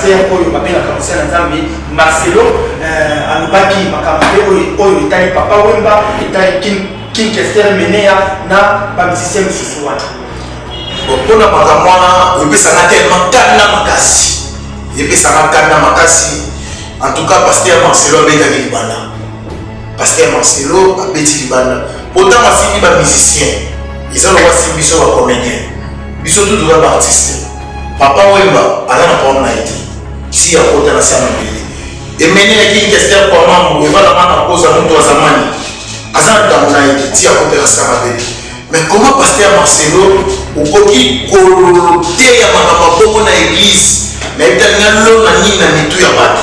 pasteur oyo babengaka mosala nzambe Marcelo alobaki makambo oyo etali Papa Wemba etali King Kester Menea na bamusicien mosusu wana. Mpona makambo wana epesanga tellement kanda makasi, epesanga kanda makasi. En tout cas pasteur Marcelo abetaki libanda, pasteur Marcelo abeti libanda. Pourtant basili bamusicien eza lokola si biso bacomédien, biso tutu ba baartiste. Papa Wemba aza na problème na ete si akota na sana mbele emenelaki King Kester kwa mambo evalamaka koza moto wa zamani aza na ntango na ete ti akota na sana mbele. Mais comment pasteur Marcelo okoki koloteya makambo bongo na église na etalinga lona nini na mitu ya bato?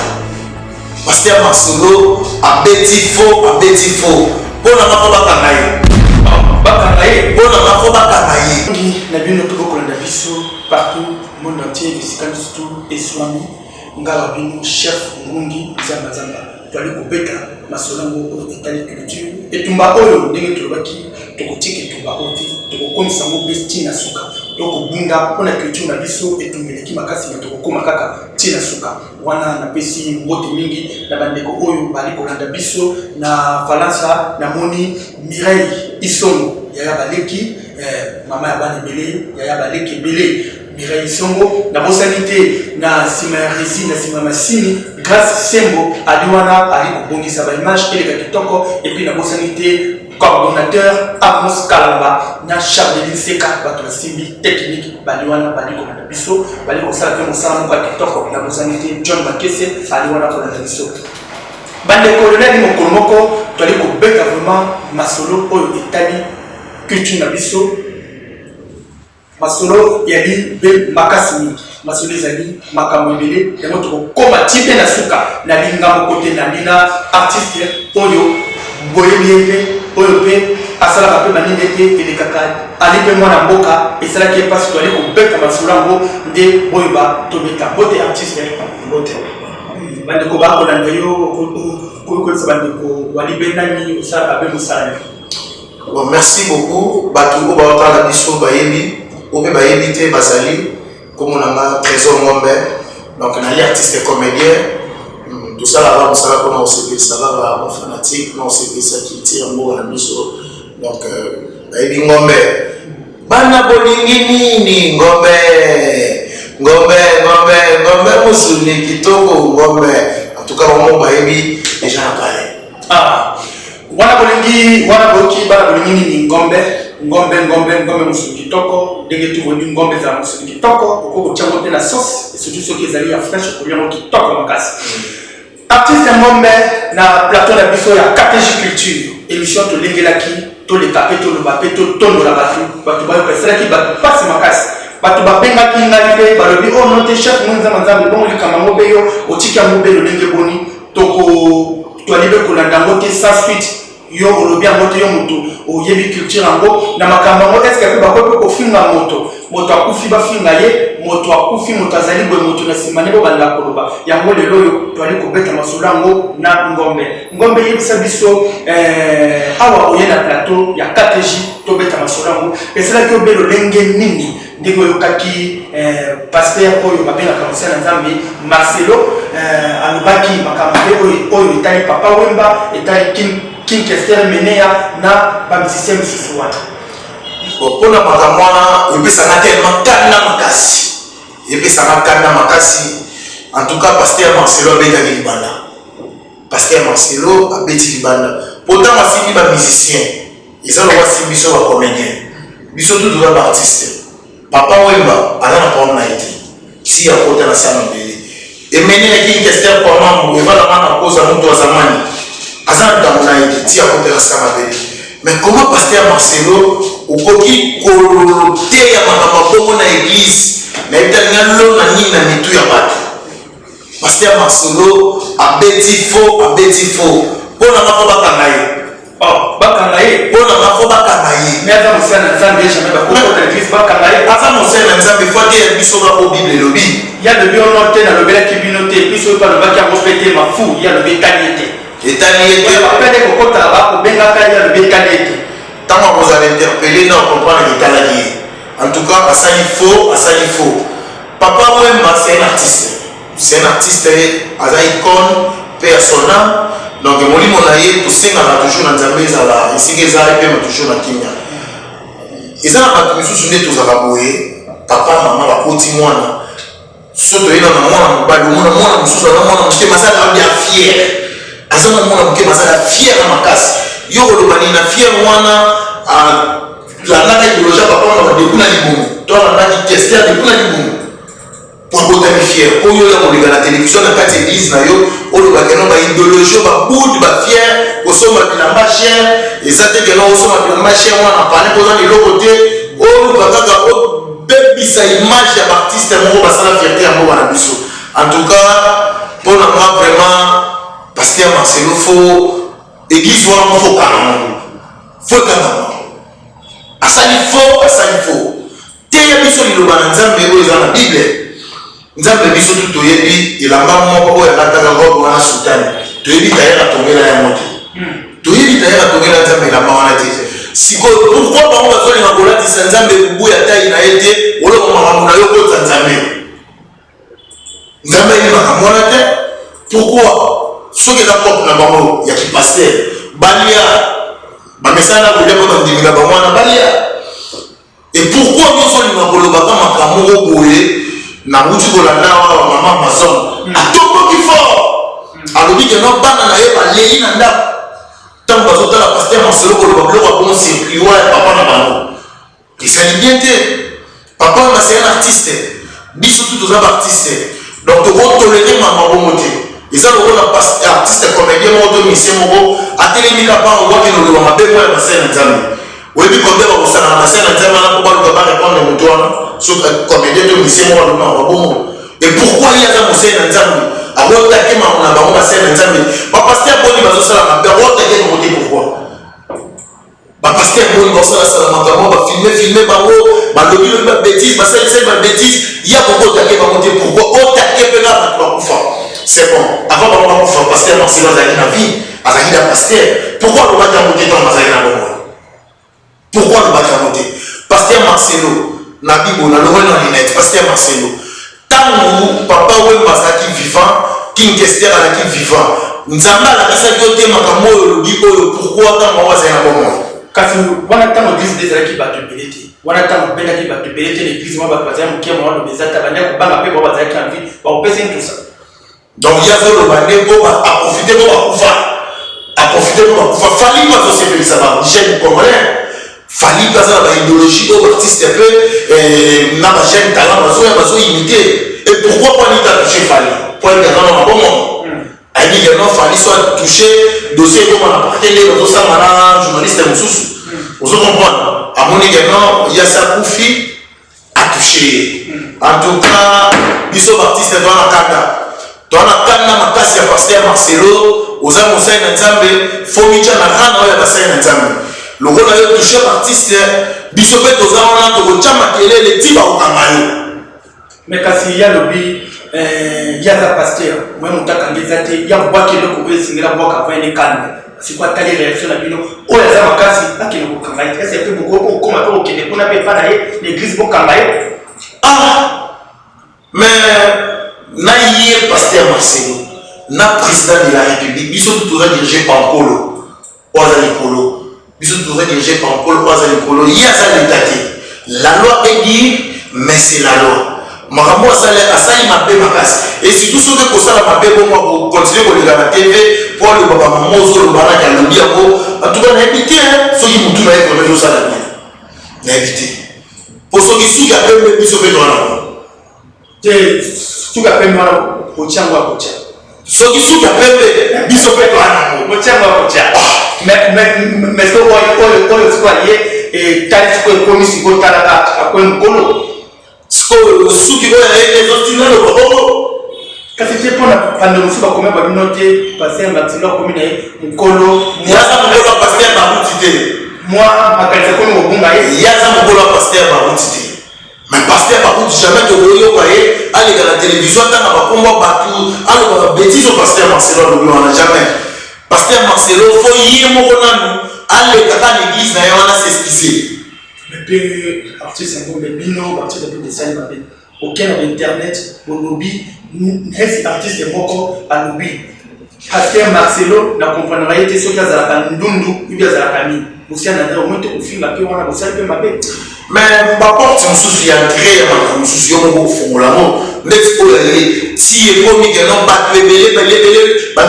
Pasteur Marcelo abeti faux mpona mako bakanga ye mpona mako bakanga ye na bino tokokolanda biso partout monde entier bisika biso eswami ngala bino chef ngungi zamba twali kobeta masolango oyo etali culture etumba oyo ndenge tolobaki tokotika etumba oyo tokokomisa ngo bes tina suka tokobunda mpona culture na biso etumbeleki makasi na tokokoma kaka tina suka wana napesi mbote mingi na bandeko oyo bali kolanda biso na Falansa namoni Mireille Isongo yaya baleki mama ya bana ebele yaya baleki ebele Mireille Isongo na bosanité na sima ya rési na sima masini grâce Sembo aliwana ali kobongisa ba image eleka kitoko et puis na bosanité coordonnateur Amos Kalamba na Charles Seka bato simbi technique baliwana bali ko na biso bali ko sala ke mosala mo kitoko na bosanité John Makese aliwana ko na biso bande colonel moko moko toli ko beka vraiment masolo oyo etali culture na biso masolo yali be makasi masolo ezali makambo ebele yango tokokoma tipe na suka na lingambo kote na lina artiste oyo boyebi oyo pe asalaka mpe baninde te elekaka ali mpe mwana mboka esalaki epasi toali kobeta masolo yango nde oyo tobeta mbote artiste mbote bandeko bakolanda yo kokolisa bandeko wali mpe nani osalaka mpe mosala. Bon, merci beaucoup. Batou baotala biso bayebi obe bayebi te bazali comme on a Trésor Ngombe donc on a l'artiste comédien tout ça là on sera comment on se ça va fanatique non c'est ça qui tire mot na biso donc bayebi Ngombe bana bolingi nini Ngombe musuni kitoko Ngombe en tout cas on bayebi déjà parlé wana bolingi wana boki bana bolingi ni ngombe musuki kitoko ndenge tu voni ngombe za musuki kitoko oko chango te na sauce et surtout ce qui ezali ya fresh ko bien kitoko makasi artiste ngombe na plateau na biso ya KTJ culture émission to lengelaki to le tapé to le bapé to tondo la batu ba presera ki ba passe makasi batu ba benga ki ngali pe ba lobi oh non te chef munza manzambe bon li kama ngobe yo otika ngobe lo ndenge boni toko to alibe ko landa ngote sans suite yo olobi moto yo moto oyebi culture ngo na makambo ngo est-ce que ba ko finga moto akufi ba finga ye moto akufi moto azali boye moto na simane bo banda koloba yango lelo yo twali ko beta masolo ngo na ngombe yebisa biso awa oye na plateau ya KTJ to beta masolo ngo esala ko belo lenge nini ndiko yo kaki pasteur oyo babengaka mosala nzambe Marcelo alobaki makambo oyo etali Papa Wemba etali King Kester Menea na bamusicien mosusu wana. Mpona makambo wana epesanga tellement kanda makasi. En tout cas pasteur Marcelo abetaki libanda, pasteur Marcelo abeti libanda. Pourtant basili bamusicien eza lokola si biso bacomédien biso tutu ba baartiste. Papa Wemba aza na problème na ete si akota na sana mbele emenelaki King Kester kwa mambo evalamaka koza moto wa zamani aza na ntango na ete ti akota na sana mbele. Mais comment pasteur Marcelo okoki koloteya makambo bongo na église na etalinga lona nini na mitu ya bato? Pasteur Marcelo abeti faux mpona mako bakanga ye mpona mako bakanga ye mais aza mosala na nzambe jamais bakokota na église bakanga ye aza mosala na nzambe fo te ya biso bako bible elobi ya lobi ono te nalobelaki bino te biso oyo balobaki yango mpe te mafu ya lobi etali ete bapende kokota bakobengaka ya lobi etali ete ntango akozala interpellé na comprendre etalaki ye. En tout cas asali faux. Papa Wemba c'est un artiste, c'est un artiste aza icône persona donc molimo na ye tosengaka toujours na nzambe ezala esika eza epema toujours na kimia eza na bato misusu nde tozala boye papa mama bakoti mwana so toyena na mwana mobali omona mwana mosusu aza mwana moke masala abia fiere aza na mwana moke masala fiere na makasi yo koloba nini na fiere wana landaka idéologie ya papa wana badebu na libumu to alandaki tester debu na libumu po abotami fiere oyo ya koleka na télévision na kati église na yo olobaka no baidéologie babudi bafiere kosomba bilamba chere eza te keno osomba bilamba chere wana pane koza leloko te oluka kaka obebisa image ya baartiste moko basala fierté yango bana biso en tout cas mpona moi vraiment paster Marcelo fo église wana fo kanama fo kanama asali fo te ya biso liloba na nzambe oyo eza na bible nzambe biso tu toyebi elamba moko oyo alataka robe wana sultani toyebi tayaka tongela yango te toyebi tayaka tongela nzambe elamba wana te sikoyo pourkui bango bazolinga kolatisa nzambe bubu ya tai na ye te oloko makambo na yo kota nzambe nzambe eyebaka mwana te pourkui soki eza propre na bango ya kipaster balia bamesana kolia mpo bandimika bamwana balia et pourquoi nyonso olinga kolobaka makambo moko boye na mutu kolanda awa mama Amazon atomboki fort alobi ke no bana na ye balei na ndako ntango bazotala paster Marcelo koloba biloko ya bon circuit ya papa na bango esali bien te papa wana c'est un artiste biso tu toza baartiste donc tokotolere makambo bongo te eza lokola artiste comédien moko to misie moko atelemika mpango kwakende oloba mabe moko ya basai na nzambe oyebi kombe bakosala na basai na nzambe wana mpo baluka barépondre moto wana so comédien to misie moko aloba babongo et pourquoi ye aza mosai na nzambe akotake makambo na bango basai na nzambe bapaster boni bazosala mabe akotake bango te pourquoi bapaster boni bazosalasala makambo bafilme bango balobilobi babétise basalisali babétise ya kokotake bango te pourquoi otake mpe kaka bato bakufa c'est bon avant bango bakufa paster Marcelo azalaki na vie azalaki na paster pourquoi alobaki yango te ntango azalaki na bongo pourquoi alobaki yango te paster Marcelo na bible nalobaki na linete paster Marcelo ntango papa wemba azalaki vivant king kester azalaki vivant nzambe alakisaki yo te makambo oyo olobi oyo pourquoi ntango bango azali na bongo kasi wana ntango église nde ezalaki bato ebele te wana ntango obendaki bato ebele te na église moko bato bazali moke mwa loba eza ta bandaki kobanga mpe bao bazalaki na vie bakopesaki tusa donc ye azoloba nde mpo aprofite mpo bakufa fali mpo azosepelisa bagene congolais fali mpe aza na baidéologie oyo baartiste mpe na bagene talent bazoimite et pourquoi po anita touche fali po alikana na mabongo ayebi keno fali so atouche dossier ekoma na parte nde bazosanga na journaliste mosusu ozo comprendre amoni keno yasi akufi atouche ye en tout cas biso baartiste toana kanda makasi ya paster Marcelo oza mosai na nzambe fo mitya na rana oyo ya basai na nzambe lokola yo touche baartiste biso mpe toza wana tokotya makelele ti bakokanga yo mais kasi ya lobi yaza paster mwe motakangi eza te ya bwaki eloko oyo esengela bwaka avant ene kalme siko atali réaction na bino oyo aza makasi akende kokanga ye ese mpe bokokoma mpe kokende kuna mpe epa na ye l'église bokanga ye mais na ye paster Marcelo na président de la république biso toza dirigé par Polo oaza likolo biso toza dirigé par Polo oaza likolo ye aza l'état te la loi est dire mais c'est la loi makambo asali mabe makasi et surtout soki kosala mabe bongo continue kolinga na tv po aloba bamama ozolobanaki alobi yango atuka nayebi te soki motu na ye vraimen ezosala bien nayebi te po soki suki apembe biso mpe towana te suka pembe wana kochango akocha soki suka pembe biso mpe towana kochango akocha mais so oyo siko aye tali siko ekomi siko talaka akoye mokolo sikoyo suki oyo aye ezotina loba bongo kasi te mpona pande mosusu bakomi babino te paster Marcelo akomi na ye mokolo yaza mokolo ya paster babuti te mwa makanisi akomi kobunga ye yaza mokolo ya paster babuti te mais paster babuti jamais tokoyoka ye aleka na télévision ntanga bakomba bato aloba babétise o paster Marcelo alobi wana jamais paster Marcelo fo ye moko nanu aleka ka na église na ye wana s'expliquer mpe artiste yango me bino baartiste mpe desali mabe aucun internet, au lobby, un artiste moko à lobby. Parce que Marcelo n'a comprendra pas ce qu'il y a dans la ndundu, il y a dans la famille. Aussi, on a au moins au film là que on a aussi un peu mabé. Mais par contre, un souci à créer, un souci au fond là, l'explorer. Si il faut que non pas les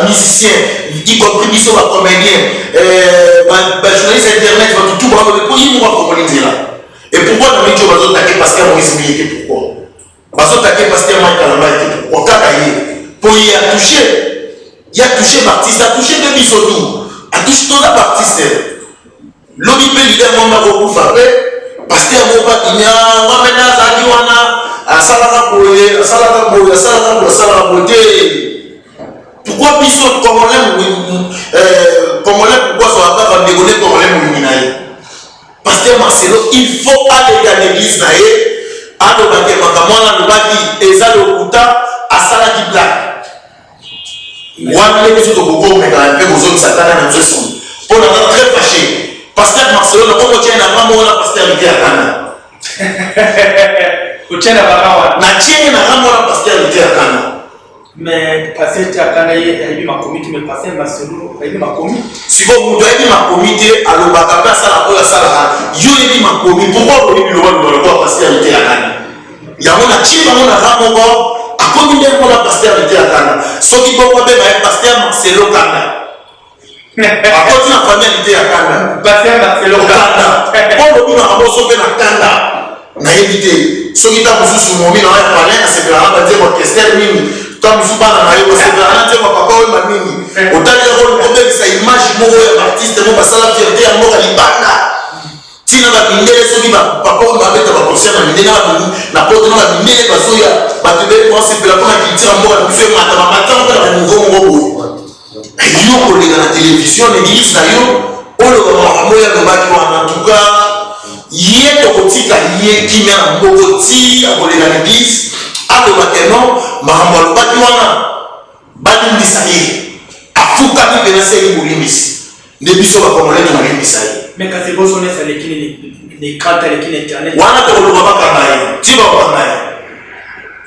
musiciens, y compris les comédiens, journalistes internet, tout le monde pour y voir comment ils là. Et pourquoi dans les jours ils ont attaqué Pasteur Maurice Mouillé pourquoi? Parce qu'ils ont attaqué Pasteur Mike Kalamba pourquoi? Car pour y a touché. Il a touché l'artiste, il a touché deux bisoudous, il a touché tout l'artiste. L'homme peut lui dire que beaucoup frappé, parce qu'il y a un moment qui a un ménage à Diwana, à Salaraboye, à Salaraboye, à Salaraboye, à Salaraboye. Pourquoi bisous comme on l'aime, pourquoi ça va pas dégonner comme on l'aime? Parce que Marcelo, il faut aller dans l'église, à l'obaki, à l'obaki, et à l'obaki, à Salaki Black. Moi, je suis très fâché. Pasteur Marcelo, on tient la main à Pasteur Kana. On tient la main à Pasteur Kana. Mais Pasteur Kana, il y a eu ma comité, mais Pasteur Marcelo, il y a eu ma comité. Si vous avez ma comité, alors Bakaba Sala, il y a eu ma comité. Pourquoi vous avez eu le Pasteur Kana? Il y a un chien, il y a un ramon. Comme il y a un pasteur de Théakana, ceux qui vont pas un pasteur Marcelo Kana. À cause de la famille de Théakana. Pasteur Marcelo Kana. Pour le moment, on va sauver la Kana. On a évité. Ceux qui t'ont sous mon mine, on a parlé, c'est que on va dire orchestre mini. Tant que vous parlez dans la rue, c'est que on a dit qu'on va pas avoir mini. Autant de rôle, on peut ça image, mon artiste, mon passage la fierté, mon alibana. Si on a mis les ceux qui va pas mettre la concert, on a mis la porte, on a mis les basoya. Tu veux penser que la première qui tire en mort, tu fais matin, on a un nouveau mot. Et yo, pour les dans la télévision, l'église, on le voit, en tout cas, il y a un petit cahier qui met un mot petit à l'église, à l'obakeno, Mahambo, le bâtiment, bâtiment d'Israël, à Fouka, qui venait à Moulimis. Les bisous à Congolais de Moulimis. Mais quand c'est beau, on est sur les craintes avec l'internet. On a tout le monde à Kamaï. Tu vas au Kamaï.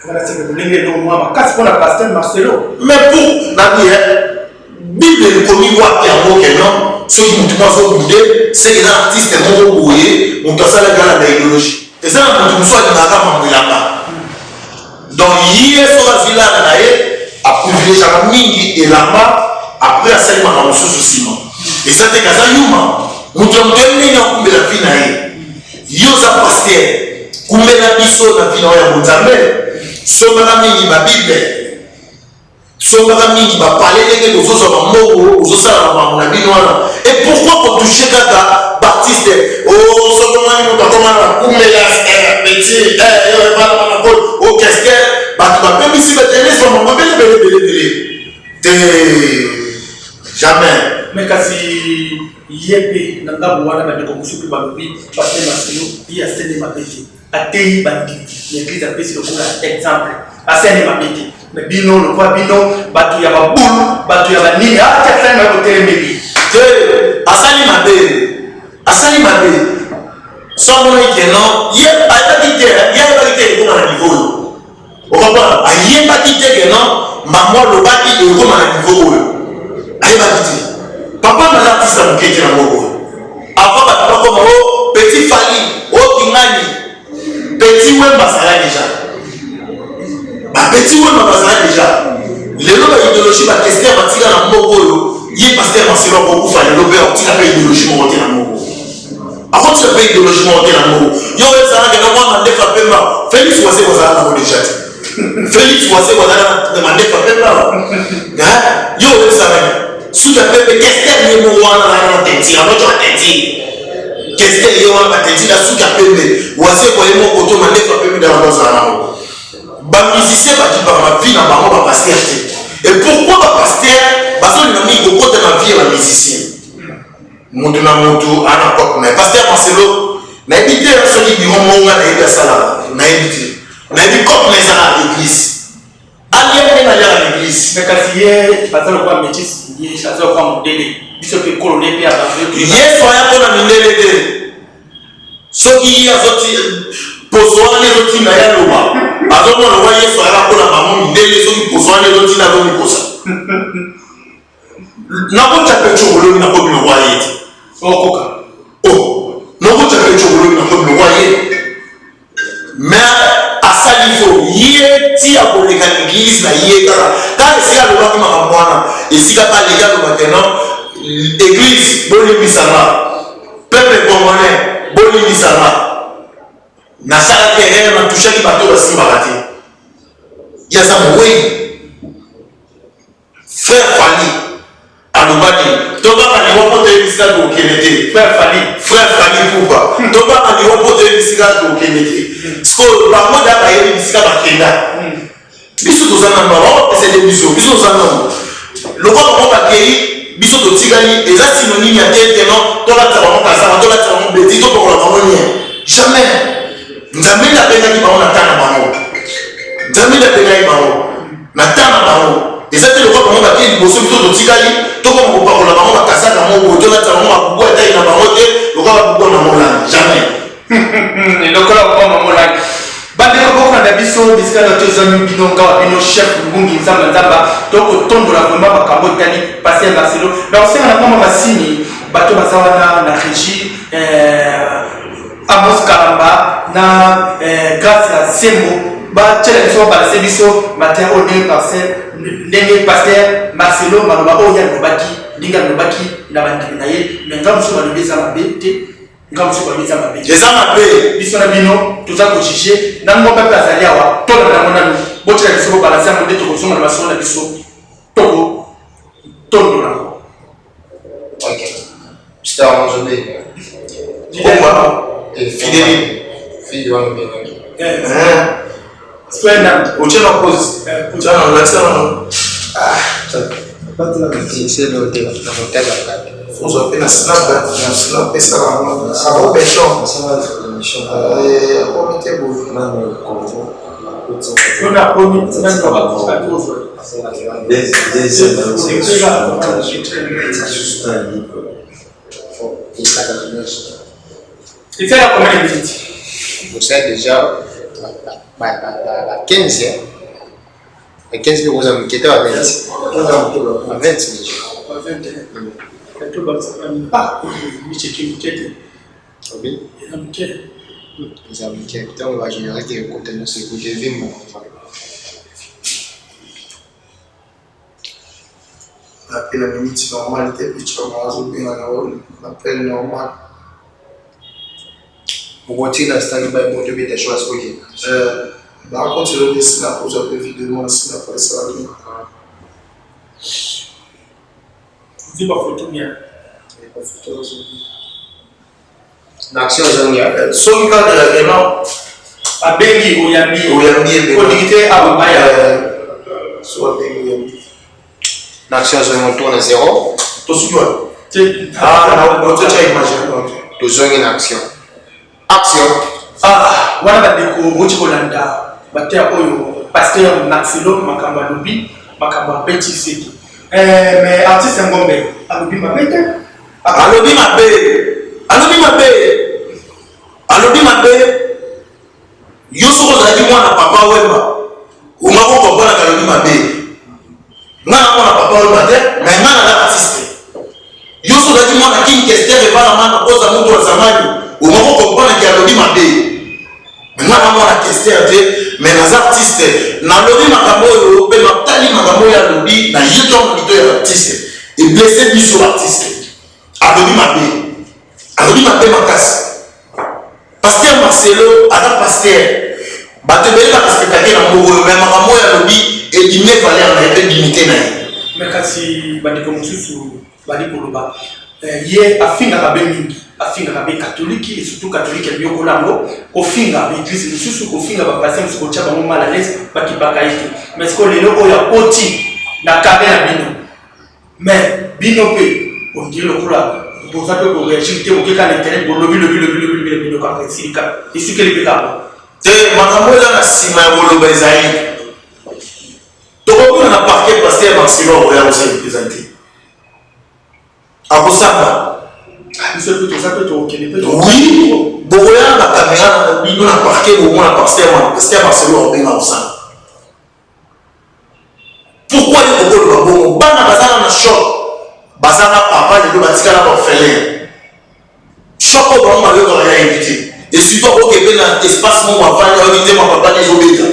Voilà, c'est que vous l'avez dit, moi, casse pour la pasteur Marcelo. Mais pour la Bible, le commis voit qu'il y a un mot qui est non. Ceux qui m'ont tout boudé, c'est que l'artiste est mon bouillé, on doit ça la gala d'idéologie. Et ça, on soit de la gamme là-bas. Donc, hier, sur la villa, à privilégier la mingi et là-bas, après, à salir ma sous ciment. Et ça, c'est Kazayouma. Nous devons donner un coup de la vie naïe. Yosa pasteur, kumbe la biso na vie naïe à Mozambique. Somara mingi ma Bible. Somara mingi ma parler de nos autres mots, aux autres na binoana. Et pourquoi pour toucher Kaka, Baptiste, oh, Somara mingi ma comment kumbe la petit, oh, qu'est-ce que, bah, tu vas même ici, jamais. Mais quand yépe nanga bwana na ndeko musuku balubi pasteur Marcelo bi asene mabeti atei bandi l'église a pris le exemple asene mabeti mais bino le quoi bino batu ya babulu batu ya banini ah ta femme na côté mbi asali mabe somo ikeno ye atati te ko na niveau o papa ayeba kite keno mamo lo baki ko na niveau ayeba kite papa m'a l'artiste à qui est dans mon avant de comme petit Fali, Kingani, petit Wemba Sala déjà. Petit Wemba Sala déjà. Les lois d'idéologie va tester à tirer dans mon goût. Il est pasteur Marcelo beaucoup Fali, l'obéir, tu n'as pas idéologie montée dans mon goût. Avant tu n'as pas idéologie montée dans mon goût. Yo, ça n'a qu'à voir dans des frappements. Félix Ouassé vous a dans mon déjà. Félix Ouassé vous a dans des frappements. Yo, ça va. Sous la pepe, qu'est-ce qu'il y a dans la tête? On va te qu'est-ce qu'il y a dans la tête? Sous la pepe, ou assez pour les mots autour, on va te dans la maison. Les musiciens par ma vie, dans ma pasteur. Et pourquoi ma pasteur? Parce que nous avons mis beaucoup de ma vie à la musicien. Mon tour, à n'importe quoi. Pasteur Marcelo, n'a évité ceux qui diront mon gars, n'a évité ça. N'a évité. N'a évité comme les gens à l'église. Allez à l'église. Mais quand il y a pas de quoi métis. Il y a des gens qui sont colonés à la vie. Yes, on a mis les ceux qui ont sorti pour soigner les autres, azomona lokwa yesu ayaka mpona mamo mindele soki poso wana ezotina azomikosa nakotaka econgolomi nakomi lokwa ye te okoka nakotaka econgolomi nakomi lokwa ye mais asali fo ye ti akoleka l'église na ye kaka kaka esika alobaki makambo wana esika baleki alobaki non église bolimbisanga peuple congolais bolimbisanga nasalaki erreur natushaki bato basimbaka te yaza mowei frère fali alobaki tobaka liwa mpo toyebisika tokokende te frère fali pupa tobaka liwa mpo toyebisika tokokende te sikoyo bango da bayebi bisika bakenda biso toza na mama bapesede biso toza nango lokwa bango bakei biso totikali eza synonyme ya te teno tolatisa bango kasama tolatisa bango beti topokola bango nie jamais nzambe ndapengaki bango na tana bango nzambe ndapengaki bango na tana bango eza te lokwa bango bakei liboso biso totikali tokoma kopakola bango bakasaka moko tolatisa bango babubu etai na bango te lokwa babubu na molanga jamais lokola okoma molanga bandeko bokanda biso bisika na tozami bino ngawa bino chef mbungi nzamba tokotondola vraimen makambo etali pasi ya marcelo na kosenga na koma basini bato baza wana na régie Amos Kalamba na grâce à Sembo batiela biso babalase biso matin o ndenge paster Marcelo maloba oyo alobaki ndenge alobaki na bandimi na ye mais nga mosusu balobi eza mabe te nga mosusu balobi eza mabe eza mabe biso na bino toza kojuge na ngombe mpe azali awa tola nango nanu botiela biso bobalase yango nde tokozonga na basolo na biso tokotondola ngo ok mr Anjolé fille wana benangi ochela pose ochela olakisa nano c'est le thème dans mon thème Fonzo pe na snap pesa la abo beton komite bo on a promis il fait la combien de minutes? Vous savez déjà la 15 la 15 minutes vous avez quitté à 20 à 20 minutes ah oui c'est qui oui vous avez quitté donc on va générer des contenus sur vous devez appel la minute normale était pitch comme bien appel normal Mugoti na stand by moto beta choix ok par contre c'est le dessin pour ça peut vidéo na sina pour ça dis pas photo bien pas photo l'action zongia son cas de la vraiment abengi oyambi connecté à baya soit bengi oyambi l'action zongia tourne 0 to suivre ah na to cha image to zongia na action wana bandeko boti kolanda bateya oyo paster Marcelo makambo alobi makambo apeti seki mais artiste ngombe alobi mabe te alobi mabe yo soko ozalaki mwana papa wemba ongako comprendre alobi mabe nga na mwana papa wemba te mais nga naza artiste yo soko ozalaki mwana kinkester evana mana koza moto wa zamani ongako comprendre ki alobi mabe nga na mwana kester te mais naza artiste nalobi makambo oyo mpe natali makambo oyo alobi na ye ntongo lito ya artiste eblesse biso artiste alobi mabe makasi paster Marcelo aza paster bato ebele bakaspektate na mboko oyo mais makambo oyo alobi edimie valeur na ye mpe dignité na ye mais kasi bandeko mosusu bali koloba ye afingaka be mingi afingaka be katoliki et surtout katolike ebiokola yango kofinga baeglise mosusu kofinga bapase mosusu kotya bango mal à l'aise bakibaka ye te mais siko lelo oyo akoti na kare na bino mais bino mpe ondire lokola boza mpe koreagir te okeka na internet bolobi bino kaka esilika esukeli mpe kaka te makambo eza na nsima ya koloba ezali tokokuna na parquet paster Marcelo oya kosa représente akosamba biso biso pe to ça peut to kene peut to. Oui, boya la caméra na bino na parquet au moins pasteur Marcelo Obenga ça. Pourquoi les bobos le bon bana bazana na shop bazana papa les deux batika la orphelin. Shop au bon malheur on a invité. Et surtout au Québec dans espace mon papa invité mon papa les obéta.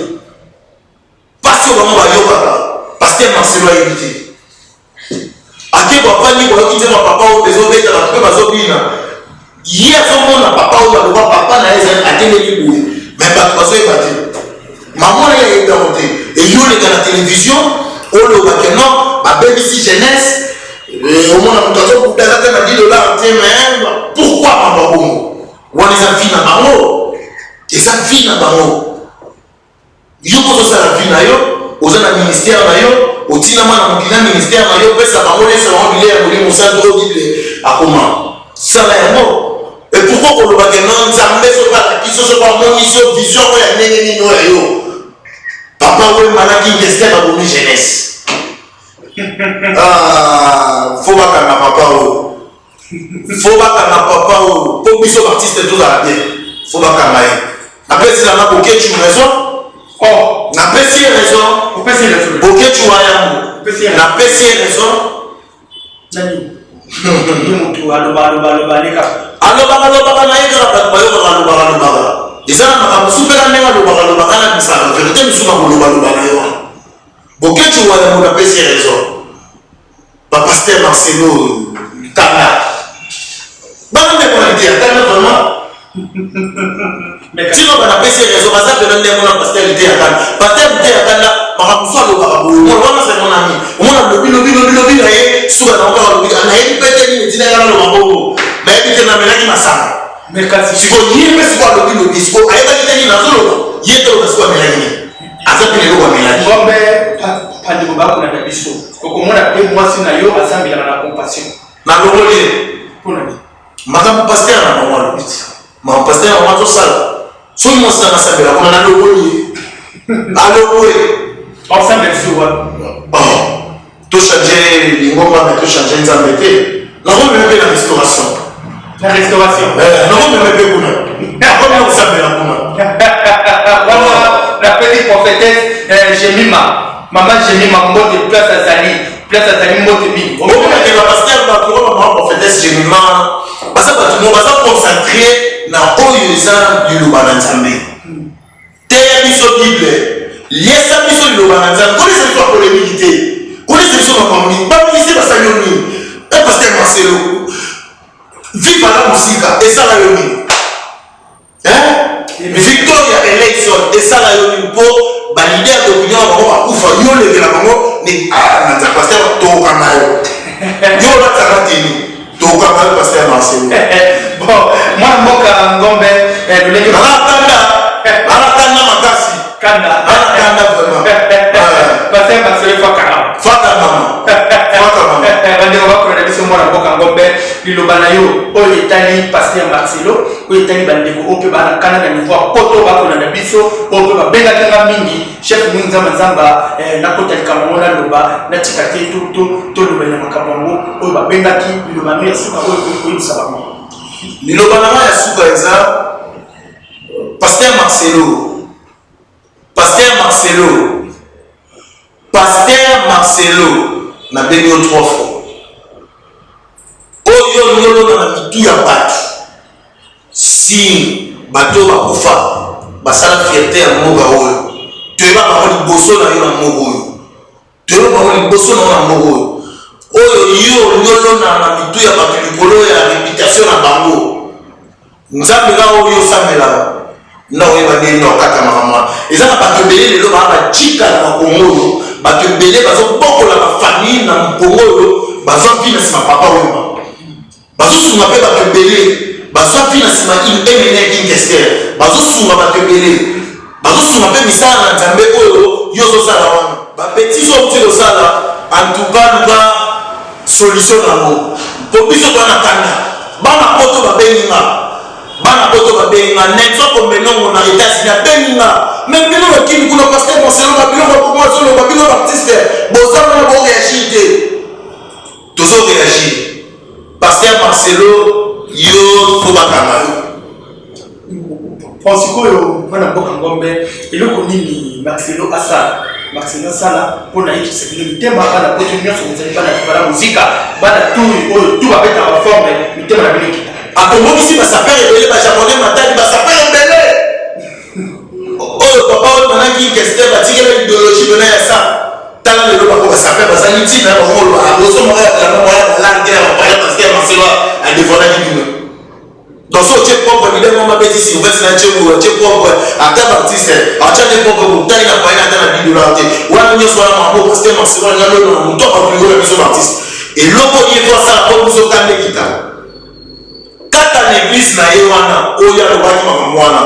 Parce que vraiment va yo papa pasteur Marcelo a invité. Ake papa ni ko invité mon papa au les obéta la pe bazobina. Hier son mon papa au ba papa na eza atene libou. Mais pas parce que pas maman elle est dans et yo les dans la télévision on le voit que non ma belle ici jeunesse au moins on doit tout dans la $10 mais pourquoi maman bon on les a vie na bango et ça vie na bango yo ko ça la vie na yo aux na ministère na yo au tina na mokina ministère na yo pesa bango les salon bilaire pour les centre bible à comment ça là non et pourquoi on le voit que non nzambe so pas qui so pas mon mission vision ya nene no yo papa oui malaki investir dans la jeunesse. Faut pas qu'un papa oui. Faut pas qu'un papa oui. Pour que les artistes tout à bien. Faut pas qu'un maï. Après si on a pour que tu raison. Oh. Na pesi raison. Pour pesi raison. Pour que tu aies raison. Na pesi raison. Nani. Nous tu aloba les cas. Aloba na yeka ba yo aloba. Déjà, on a super la même à la vérité, nous sommes bon, que tu vois, on a passé raison. Pasteur Marcelo, Tana. Bon, on a dit, Tana vraiment. Sinon, on a passé raison, parce que on a pasteur était à Tana. Pasteur était à Tana, on a poussé le barabou. Moi, c'est mon ami. On a le lobby, sur la lobby, on a une petite idée dans le barabou. Mais il y a une qui m'a ça. Mais quand si vous n'y êtes pas le disco, il y a des gens qui sont là, soit Mélanie. Azap les lois Mélanie. Bombe, pas de boba pour la disco. Comme on a pris moi si nayo, azam il a la compassion. Na longolé. Pour la vie. Madame pasteur na normal. Madame pasteur on va tout ça. Sur moi ça na sabela, on a longolé. Allo oui. Ensemble sur quoi? Bon. Tout changer, les mots va tout changer les embêter. Nous on veut la restauration. La restauration. Non, mais pas comment vous savez la Voilà, la petite prophétesse Jemima. Maman Jemima, mot place à Zali, mot de mi. On va dire la pasteur va pour maman prophétesse Jemima. Parce que tout le monde va se concentrer dans l'oyusa du Lubananzambe. Terre mission Bible. Liesa mission du Lubananzambe. Connaissez pas polémique. Connaissez pas famille. Pas ici parce que yoni. Un pasteur Marcelo. Vive la musique et ça la yoni. Victoria election et ça la yoni pour valider l'opinion on va pouvoir yo lever la maman mais ah na pasteur to kamayo. Yo la taratini to kamayo pasteur Marcelo. Bon, moi mboka ngombe le leki ala kanda makasi. Kanda vraiment. Pasteur Marcelo fakara. Fata mama. Bande on va prendre la mission moi mboka ngombe lilobana yo oyo etali pasteur Marcelo oyo etali bandeko ope bana kana na niveau poto ba kona na biso ope ba benga kanga mingi chef Mwinza Manzamba na kota likamona loba na tikate to loba na makambo oyo ba benga ki lilobana ya suka oyo sabango lilobana ya suka eza pasteur Marcelo na bengi 3 fois oyo nyolo na mitu ya bato si bato bakufa basala fierté ya mboka oyo toyeba bango liboso na yo na mboka oyo toyeba bango liboso na yo na mboka oyo yo nyolo na mitu ya bato likolo ya réputation na bango nzambe na oyo osambela na oyeba ndenge na okata makamwa eza na bato ebele lelo baa bajika na makongo oyo bato ebele bazobokola bafamille na mpongo oyo bazwa mpi na nsima papa wema bazosunga mpe bato ebele bazwa mpi na nsima emeneki ingester bazosunga bato ebele bazosunga mpe misala na nzambe oyo yo ozosala wana bapeti so oti kosala antuka luka solution nango mpo biso twana kanda bana poto babenga netoko menongo na États-Unis abenga même bino bakini kuna pasteur Marcelo babino bapromotion babino artiste bozana bo réagir te tozo réagir pasteur Marcelo yo faut bakanga Francisco yo mwana mboka ngombe eloko nini Marcelo asala pour naïki c'est le thème bana continuer sur les bana musique bana tout va mettre en forme le thème la musique akomo ici ba sapeur ebele ba japonais matali ba sapeur ebele oh papa on a qui question ba tigela idéologie de na ça tala le ba ko ba sapeur ba sani tina ba mo ba boso mo ya la mo ya la guerre ba ya parce que Marcelo a dévoilé du dans ce que propre évidemment ma bêtise si vous faites un tchèque propre à tel artiste à tel propre pour tel n'a pas été la vidéo là ou à venir sur la maman parce que Marcelo n'a pas le nom toi pas plus gros que l'artiste et l'autre il faut ça pour nous autant les guitares quand l'église na yewana oya le baki makamwana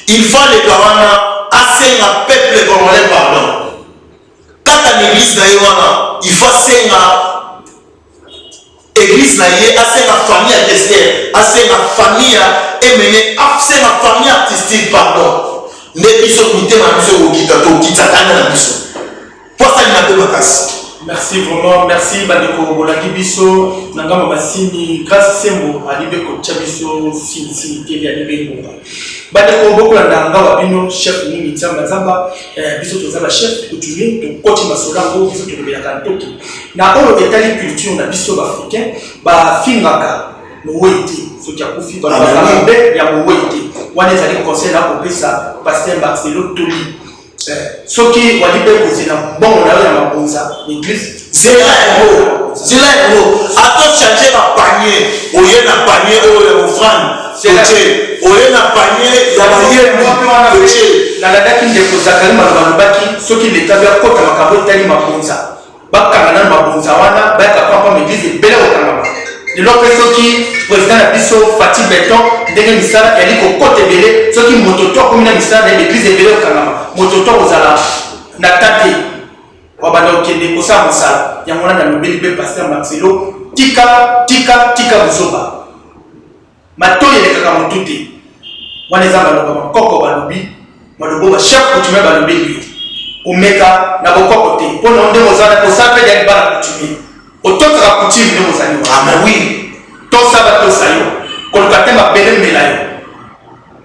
il faut les kawana assez un peuple congolais pardon quand l'église na yewana il faut assez église na ye assez la famille à tester assez la famille à émener assez la famille artistique pardon ne biso mité na biso okita to kitana na biso pour ça il n'a pas makasi. Merci vraiment, merci Bandeko Bolaki Biso, Nangama Basini, grâce Sembo, Alibe Kochabiso, Sini TV, Alibe Ngomba. Bandeko Bokulanda Ngawabino, chef Nini Tsamba Zamba, Biso Tozaba chef, coutumier, de Koti Masolango, Biso Tozaba Kantoki. Na Olo Etali culture, na Biso Africain, ba Fingaka, Moueti, ce qui a profité, ba Fingaka, ya Moueti. Wane Zali conseil là pour ça, Pasteur Marcelo Toli. Soki walipe kozina bon on a eu ma bonza l'église c'est là attends changer ma panier au lieu na panier au offrande c'est là au lieu na panier ya ba yé na la daki ndeko zakari malobaki soki l'état ya kota makabo tali ma bonza bakanga na ma bonza wana ba ka papa l'église bela okanga de l'autre soki président la biso Fati Beton ndenge misala yali ko kote belé soki mototo comme na misala na l'église bela okanga mototo ozala na tate wabanda okende kosa mosala yango na lobeli pe Pasteur Marcelo tika buzoba matoyi elekaka motu te wana eza baloba bakoko balobi malobo ba chef coutumier balobeli omeka na bokoko te mpo na ndenge ozala kosala mpe yali bana coutumier otosaka coutume ndenge ozali wa mais oui tosala tosa yo koluka te mabele mela yo.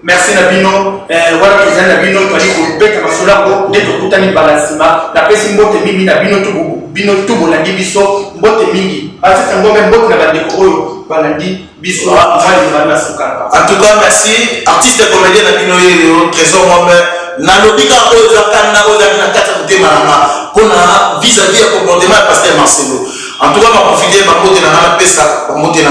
Merci Nabino, voilà président Nabino, tu as dit que Beta Masolango, dès que tu as mis balancement, la personne mbote mingi Nabino tout bolandi biso, mbote mingi. Parce que c'est un mbote na bande koyo balandi biso, en tout cas merci, artiste et comédien Nabino et trésor moi-même. Nalobika ozakana ozakina kata kutema na pona vis-à-vis à comportement Pasteur Marcelo. En tout cas ma confidé ma mbote na pesa, ma mbote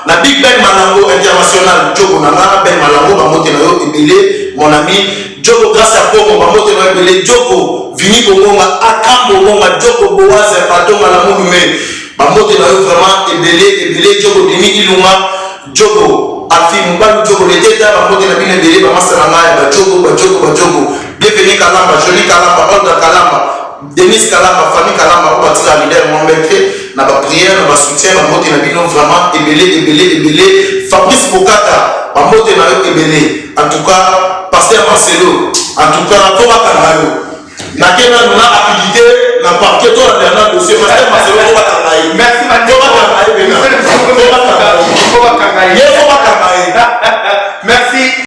na Big Ben Malango international Jogo Nanga Ben Malango bamote na yo ebele mon ami Jogo grâce à Pomo bamote na ebele Jogo Vini Bongonga Akambo Bonga Jogo Boaz Patonga la Monume bamote na yo vraiment ebele Jogo Demi Ilunga Jogo Afi Mbalu Jogo le teta bamote na bine ebele bamasa na ngai ba Jogo bienvenue Kalamba Jolie Kalamba Olga Kalamba Denis Kalamba famille Kalamba ko batika leader Mombeke na ba prière na ba soutien ba moté na bino vraiment ebele Fabrice Bokata ba moté na yo ebele en tout cas Pasteur Marcelo en tout cas ko bakanga yo na kena na habilité na parquet to na na dossier Pasteur Marcelo ko bakanga yo merci ko bakanga yo ko bakanga yo